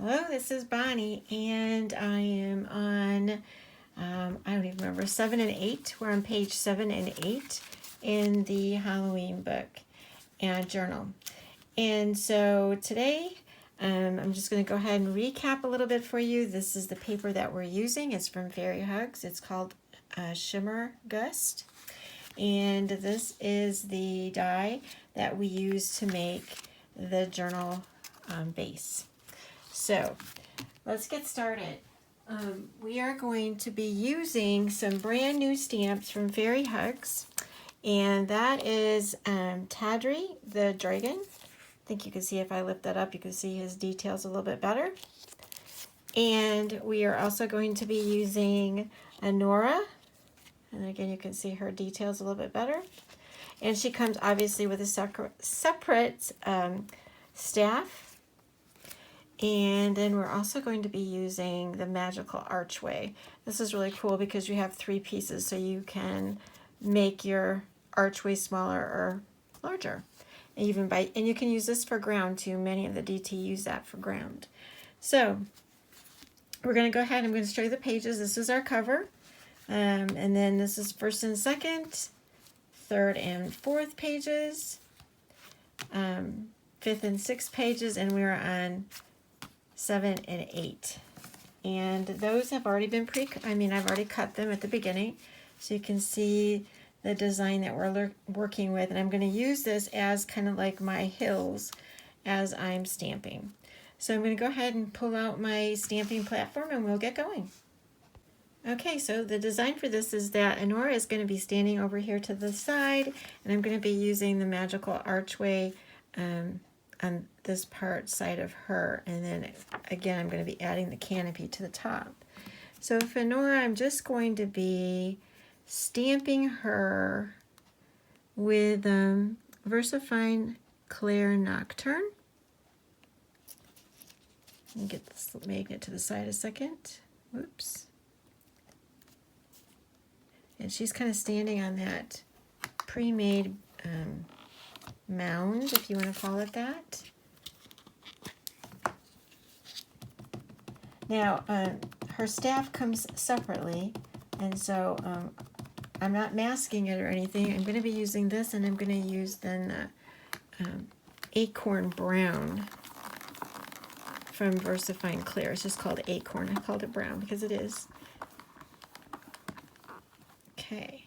Hello, this is Bonnie, and I am on, I don't even remember, 7 and 8. We're on page 7 and 8 in the Halloween book and journal. And so today, I'm just going to go ahead and recap a little bit for you. This is the paper that we're using. It's from Fairy Hugs. It's called ShimmerGust. And this is the die that we use to make the journal base. So let's get started. We are going to be using some brand new stamps from Fairy Hugs, and that is Tadrei the dragon. I think you can see, if I lift that up, you can see his details a little bit better. And we are also going to be using Anora, and again you can see her details a little bit better. And she comes obviously with a separate staff. And then we're also going to be using the magical Archway. This is really cool because you have 3 pieces, so you can make your archway smaller or larger. And you can use this for ground too. Many of the DT use that for ground. So we're going to go ahead. I'm going to show you the pages. This is our cover, and then this is 1st and 2nd, 3rd and 4th pages, 5th and 6th pages, and we're on 7 and 8, and those have already been I've already cut them at the beginning, so you can see the design that we're working with. And I'm going to use this as kind of like my hills as I'm stamping. So I'm going to go ahead and pull out my stamping platform and we'll get going. Okay, so the design for this is that Anora is going to be standing over here to the side, and I'm going to be using the magical Archway on this side of her, and then again I'm going to be adding the canopy to the top. So for Anora, I'm just going to be stamping her with VersaFine Claire Nocturne. Let me get this magnet to the side a second. Whoops. And she's kind of standing on that pre-made mound, if you want to call it that. Now, her staff comes separately, and so I'm not masking it or anything. I'm going to be using this, and I'm going to use then the Acorn Brown from VersaFine Claire. It's just called Acorn. I called it brown because it is. Okay.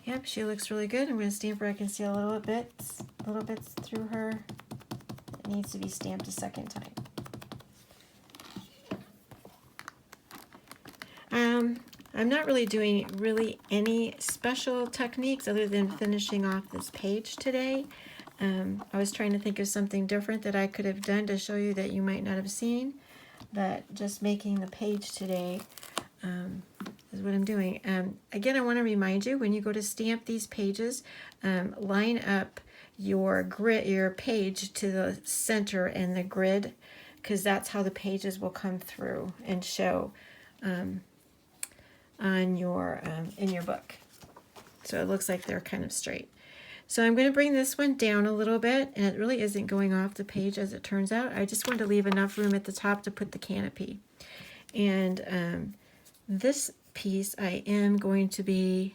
Yep, she looks really good. I'm going to stamp her. I can see a little bits through her. It needs to be stamped a second time. I'm not really doing any special techniques other than finishing off this page today. I was trying to think of something different that I could have done to show you that you might not have seen, but just making the page today is what I'm doing. Again, I want to remind you, when you go to stamp these pages, line up your page to the center and the grid, because that's how the pages will come through and show on your in your book. So it looks like they're kind of straight. So I'm going to bring this one down a little bit, and it really isn't going off the page as it turns out. I just wanted to leave enough room at the top to put the canopy. And this piece I am going to be,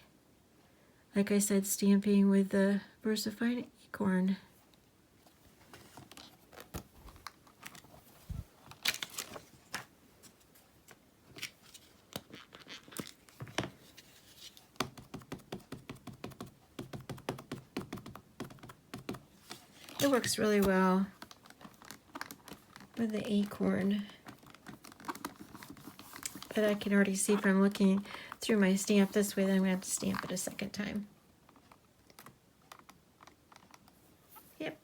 like I said, stamping with the VersaFine Acorn. It works really well with the acorn, but I can already see from looking through my stamp this way that I'm going to have to stamp it a second time. Yep.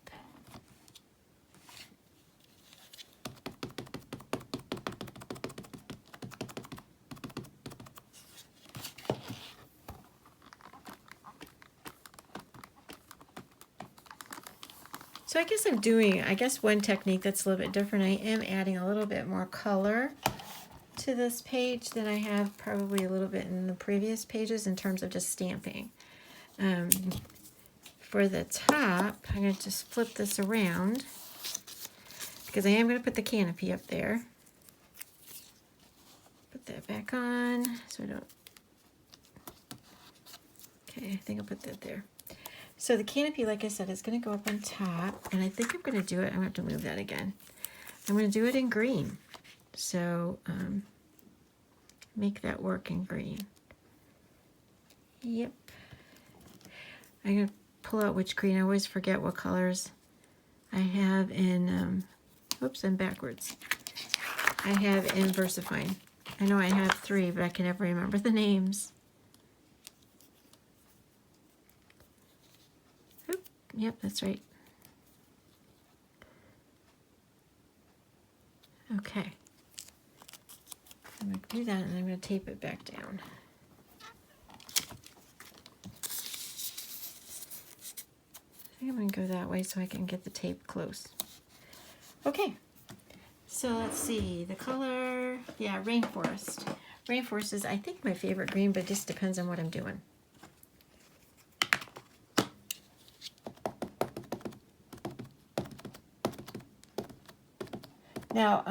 So I guess one technique that's a little bit different, I am adding a little bit more color to this page than I have probably a little bit in the previous pages in terms of just stamping. For the top, I'm going to just flip this around because I am going to put the canopy up there. Put that back on so I don't... Okay, I think I'll put that there. So the canopy, like I said, is going to go up on top, and I think I'm going to do it, I'm going to have to move that again. I'm going to do it in green. So make that work in green. Yep. I'm going to pull out which green. I always forget what colors I have in, oops, I'm backwards. I have in VersaFine. I know I have 3, but I can never remember the names. Oop, yep, that's right. Okay. I'm going to do that, and I'm going to tape it back down. I think I'm going to go that way so I can get the tape close. Okay, so let's see, the color, yeah, Rainforest. Rainforest is, I think, my favorite green, but it just depends on what I'm doing. Now,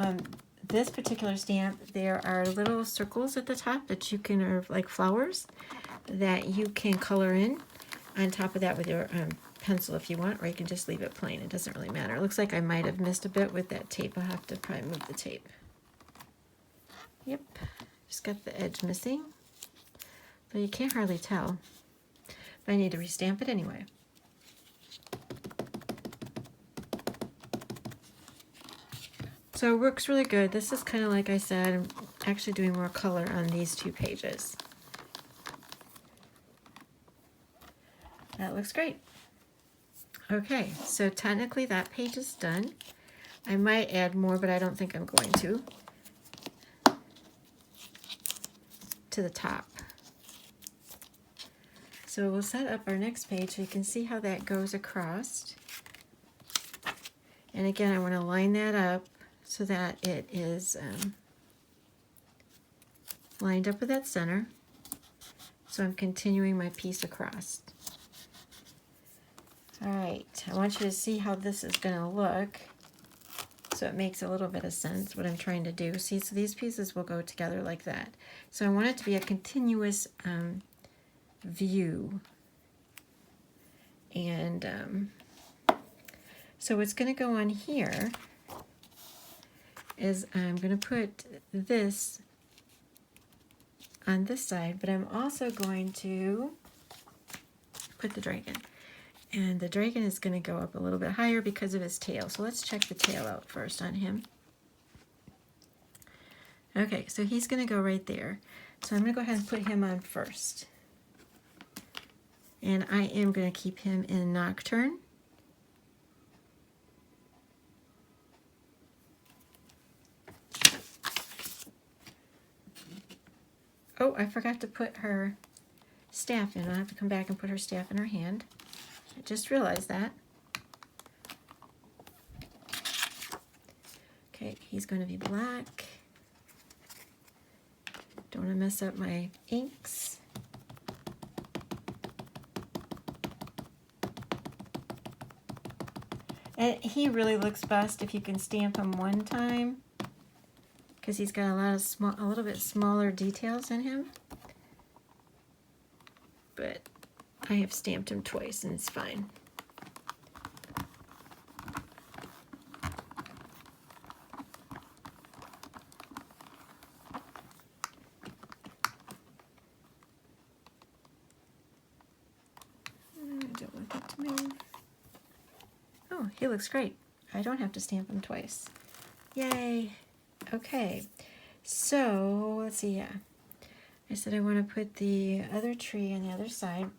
this particular stamp, there are little circles at the top that you can, or like flowers, that you can color in on top of that with your pencil if you want, or you can just leave it plain. It doesn't really matter. It looks like I might have missed a bit with that tape. I'll have to probably move the tape. Yep, just got the edge missing, but you can't hardly tell. But I need to restamp it anyway. So it works really good. This is kind of like I said, I'm actually doing more color on these 2 pages. That looks great. Okay, so technically that page is done. I might add more, but I don't think I'm going to the top. So we'll set up our next page so you can see how that goes across. And again, I want to line that up so that it is lined up with that center. So I'm continuing my piece across. All right, I want you to see how this is going to look so it makes a little bit of sense what I'm trying to do. See, so these pieces will go together like that. So I want it to be a continuous view. And so what's going to go on here is I'm going to put this on this side, but I'm also going to put the dragon. And the dragon is going to go up a little bit higher because of his tail. So let's check the tail out first on him. Okay, so he's going to go right there. So I'm going to go ahead and put him on first. And I am going to keep him in Nocturne. Oh, I forgot to put her staff in. I'll have to come back and put her staff in her hand. I just realized that. Okay, he's going to be black. Don't want to mess up my inks. And he really looks best if you can stamp him one time, because he's got a little bit smaller details in him. But I have stamped him twice and it's fine. I don't want that to move. Oh, he looks great. I don't have to stamp him twice. Yay! Okay, so let's see, yeah. I said I want to put the other tree on the other side,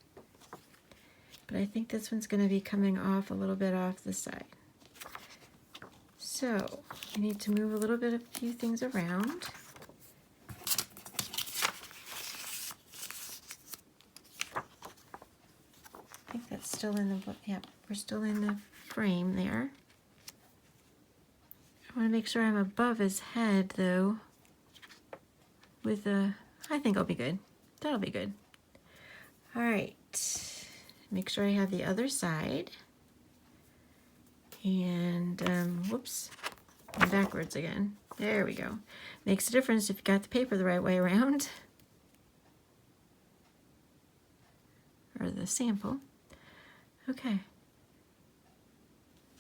but I think this one's going to be coming off a little bit off the side. So I need to move a few things around. I think that's still in the, yeah, we're still in the frame there. I want to make sure I'm above his head though. with the, I think I'll be good. That'll be good. All right, make sure I have the other side. And, whoops, I'm backwards again. There we go. Makes a difference if you got the paper the right way around. Or the sample. Okay.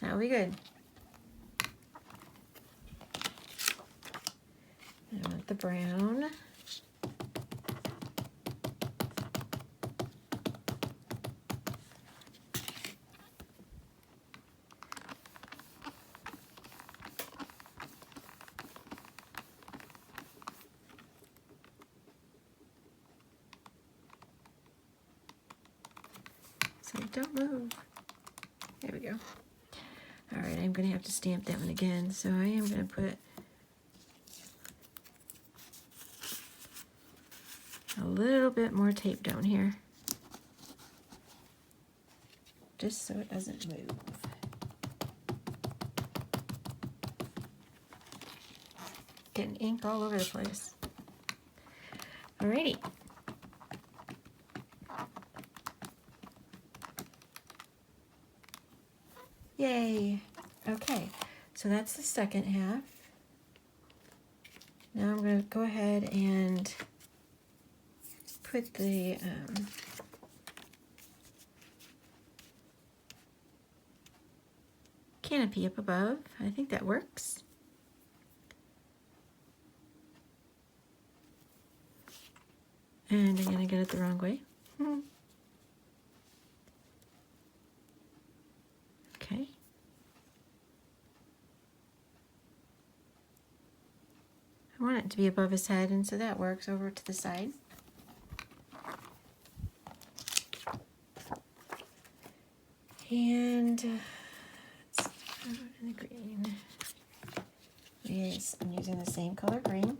That'll be good. I want the brown. So don't move. There we go. All right, I'm going to have to stamp that one again. So I am going to put a little bit more tape down here, just so it doesn't move. Getting ink all over the place. Alrighty. Yay. Okay, so that's the second half. Now I'm going to go ahead and put the canopy up above. I think that works. And I'm going to get it the wrong way. Okay. I want it to be above his head, and so that works. Over to the side. And let's put it in the green. Yes, I'm using the same color green.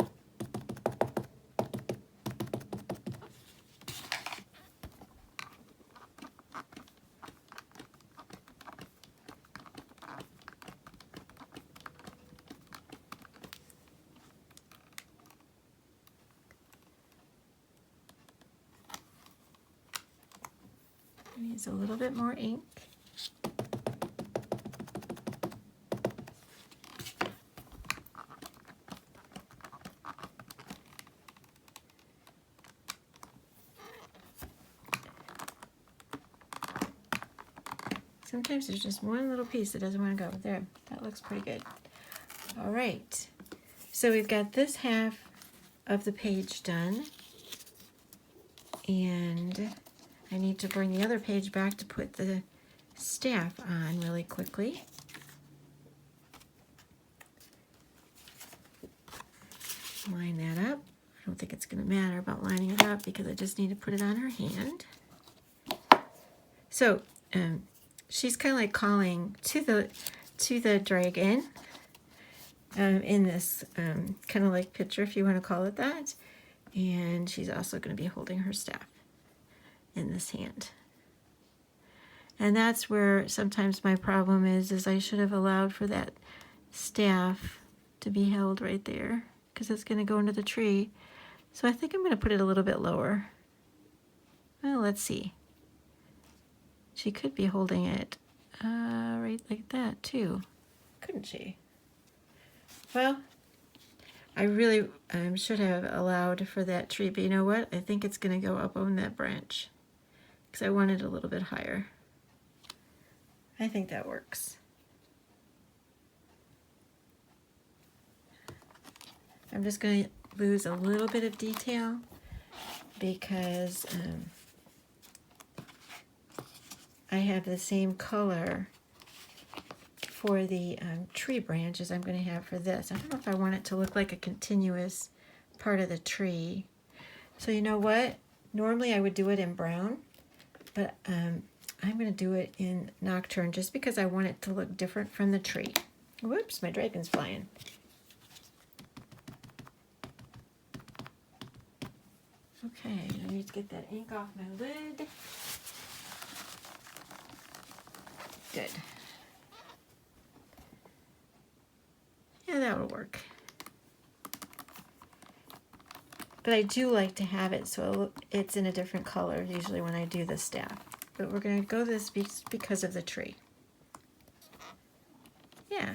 Use a little bit more ink. Sometimes there's just one little piece that doesn't want to go. There, that looks pretty good. All right, so we've got this half of the page done, and I need to bring the other page back to put the staff on really quickly. Line that up. I don't think it's going to matter about lining it up because I just need to put it on her hand. So she's kind of like calling to the dragon in this kind of like picture, if you want to call it that. And she's also going to be holding her staff in this hand. And that's where sometimes my problem is I should have allowed for that staff to be held right there, because it's going to go into the tree. So I think I'm going to put it a little bit lower. Well, let's see. She could be holding it right like that too, couldn't she? Well, I really should have allowed for that tree, but you know what? I think it's going to go up on that branch because I want it a little bit higher. I think that works. I'm just going to lose a little bit of detail because I have the same color for the tree branch as I'm going to have for this. I don't know if I want it to look like a continuous part of the tree. So you know what? Normally I would do it in brown, but I'm going to do it in Nocturne just because I want it to look different from the tree. Whoops, my dragon's flying. Okay, I need to get that ink off my lid. Good. Yeah, that'll work. But I do like to have it so it's in a different color usually when I do the staff. But we're going to go this because of the tree. Yeah,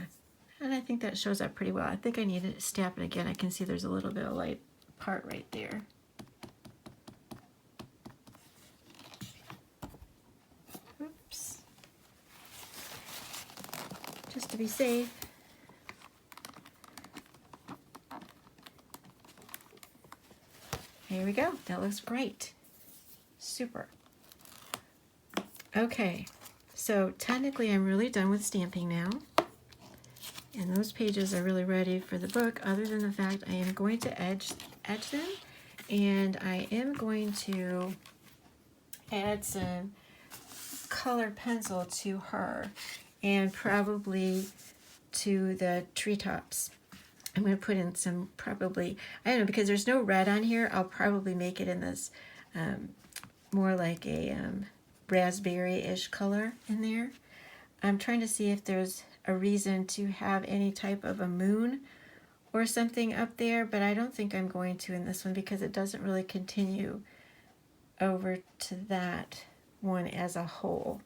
and I think that shows up pretty well. I think I need to stamp it again. I can see there's a little bit of light part right there. Oops. Just to be safe. Here we go. That looks great. Super. Okay, so technically I'm really done with stamping now. And those pages are really ready for the book, other than the fact I am going to edge them, and I am going to add some color pencil to her and probably to the treetops. I'm going to put in some probably, I don't know, because there's no red on here, I'll probably make it in this more like a raspberry-ish color in there. I'm trying to see if there's a reason to have any type of a moon or something up there, but I don't think I'm going to in this one because it doesn't really continue over to that one as a whole.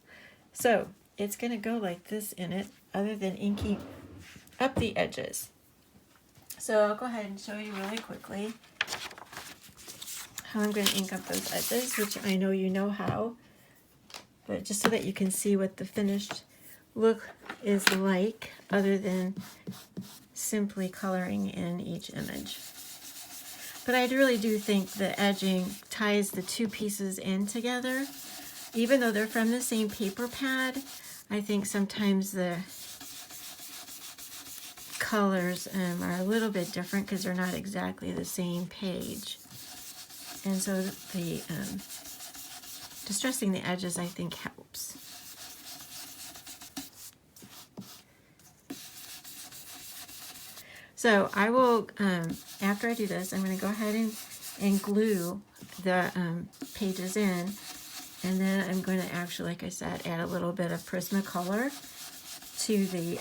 So it's going to go like this in it, other than inking up the edges. So I'll go ahead and show you really quickly how I'm going to ink up those edges, which I know you know how, but just so that you can see what the finished look is like, other than simply coloring in each image. But I really do think the edging ties the two pieces in together. Even though they're from the same paper pad, I think sometimes the colors are a little bit different because they're not exactly the same page. And so the distressing the edges, I think, helps. So I will, after I do this, I'm going to go ahead and glue the pages in, and then I'm going to actually, like I said, add a little bit of Prismacolor to the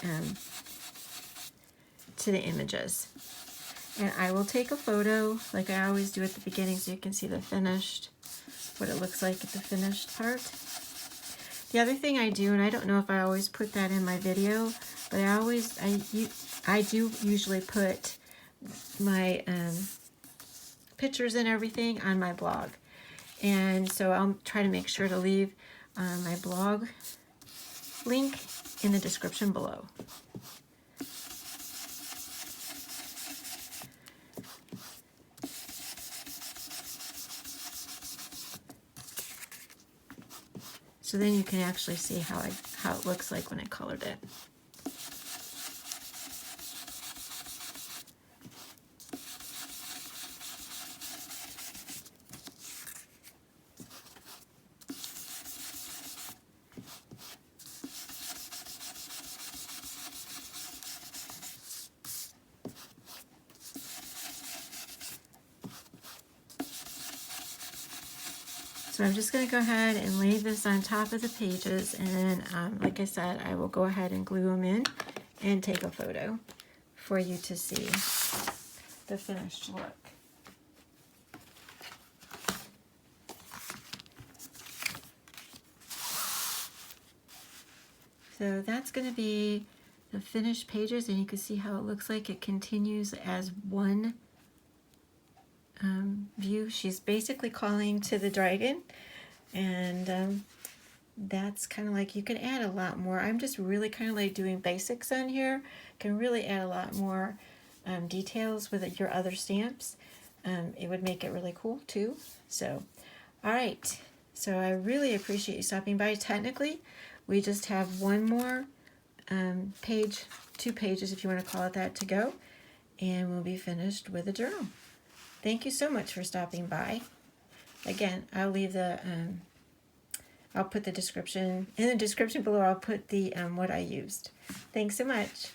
images. And I will take a photo, like I always do at the beginning, so you can see the finished, what it looks like at the finished part. The other thing I do, and I don't know if I always put that in my video, but I do usually put my pictures and everything on my blog. And so I'll try to make sure to leave my blog link in the description below. So then you can actually see how it looks like when I colored it. So I'm just going to go ahead and lay this on top of the pages, and then, like I said, I will go ahead and glue them in and take a photo for you to see the finished look. So that's going to be the finished pages, and you can see how it looks like it continues as one view. She's basically calling to the dragon, and that's kind of like, you can add a lot more. I'm just really kind of like doing basics on here. Can really add a lot more details with your other stamps. It would make it really cool too. So, all right. So I really appreciate you stopping by. Technically, we just have one more page, 2 pages if you want to call it that, to go, and we'll be finished with the journal. Thank you so much for stopping by. Again, I'll leave the, I'll put the description, in the description below, I'll put the, what I used. Thanks so much.